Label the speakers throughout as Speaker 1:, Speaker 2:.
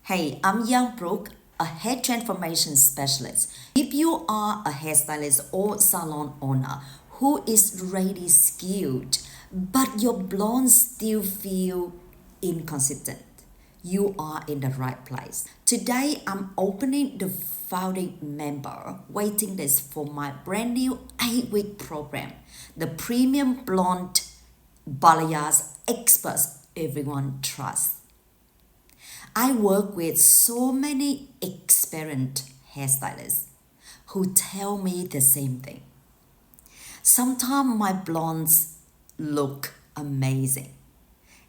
Speaker 1: Hey, I'm Giang, a hair transformation specialist. If you are a hairstylist or salon owner who is really skilled, but your blondes still feel inconsistent, you are in the right place. Today, I'm opening the founding member waiting list for my brand new 8-week program, the Premium Blonde Balayage Experts Everyone Trusts. I work with so many experienced hairstylists who tell me the same thing. Sometimes my blondes look amazing,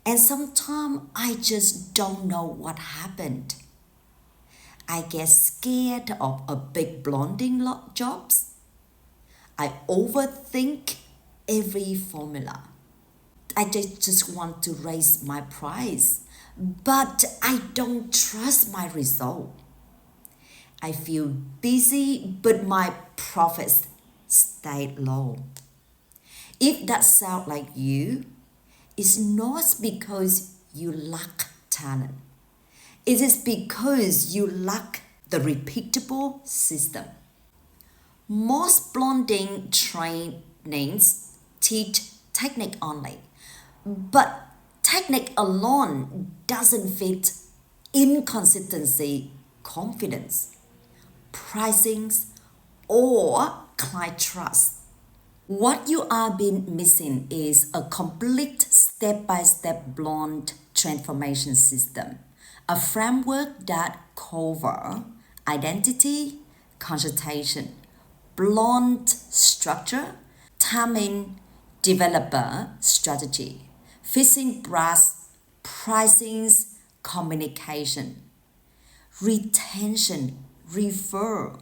Speaker 1: and sometimes I just don't know what happened. I get scared of a big blonding jobs. I overthink every formula. I just want to raise my price, but I don't trust my result. I feel busy, but my profits stay low. If that sounds like you, it's not because you lack talent. It is because you lack the repeatable system. Most blonding trainings teach technique only, but technique alone doesn't fit inconsistency, confidence, pricings, or client trust. What you are been missing is a complete step-by-step blonde transformation system, a framework that cover identity, consultation, blonde structure, timing, developer strategy, fixing brush, pricings, communication, retention, referral,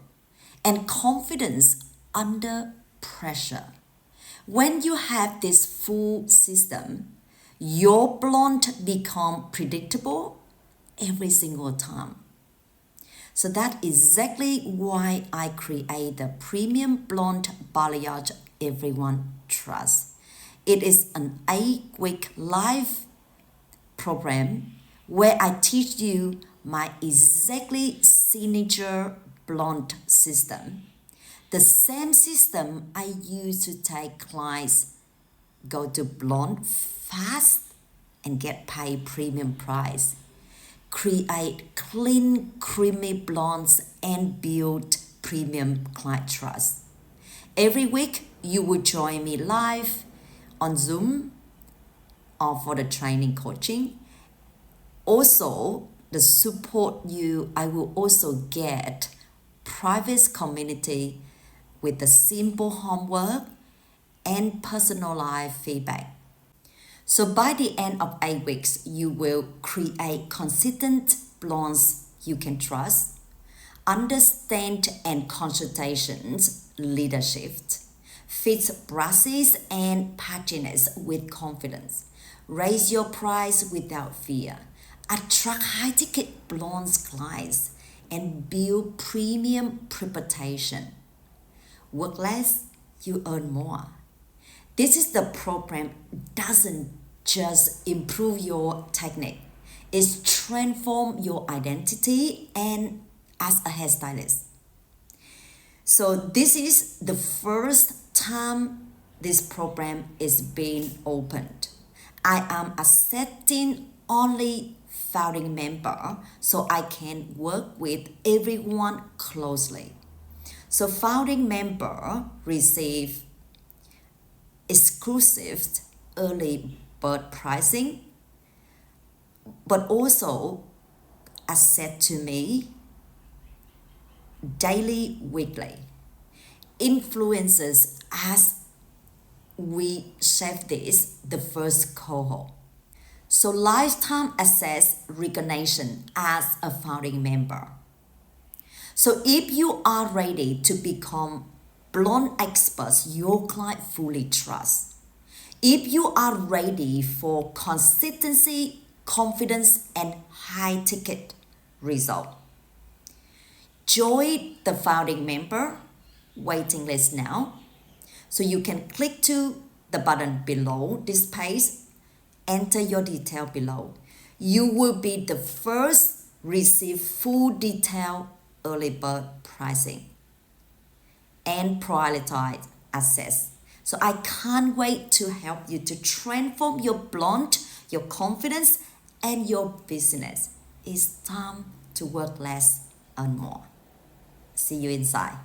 Speaker 1: and confidence under pressure. When you have this full system, your blonde become predictable every single time. So that's exactly why I create the Premium Blonde Balayage Everyone Trusts. It is an 8-week live program where I teach you my exactly signature blonde system. The same system I use to take clients go to blonde fast and get paid premium price. Create clean, creamy blondes and build premium client trust. Every week, you will join me live on Zoom or for the training coaching. Also, the support I will also get private community with the simple homework and personalized feedback. So by the end of 8 weeks, you will create consistent blondes you can trust, understand and consultations leadership, fix brushes and patchiness with confidence, raise your price without fear, attract high-ticket blonde clients, and build premium reputation. Work less, you earn more. This is the program doesn't just improve your technique, it transforms your identity and as a hairstylist. So this is the first time this program is being opened. I am accepting only founding member so I can work with everyone closely. So founding member receive exclusive early bird pricing, but also access to me daily, weekly. Influences as we shape this, the first cohort. So lifetime access recognition as a founding member. So if you are ready to become blonde experts your client fully trusts, if you are ready for consistency, confidence, and high ticket result, join the founding member waiting list now. So you can click to the button below this page, enter your detail below. You will be the first receive full detail early bird pricing, and prioritize access. So I can't wait to help you to transform your blonde, your confidence, and your business. It's time to work less and more. See you inside.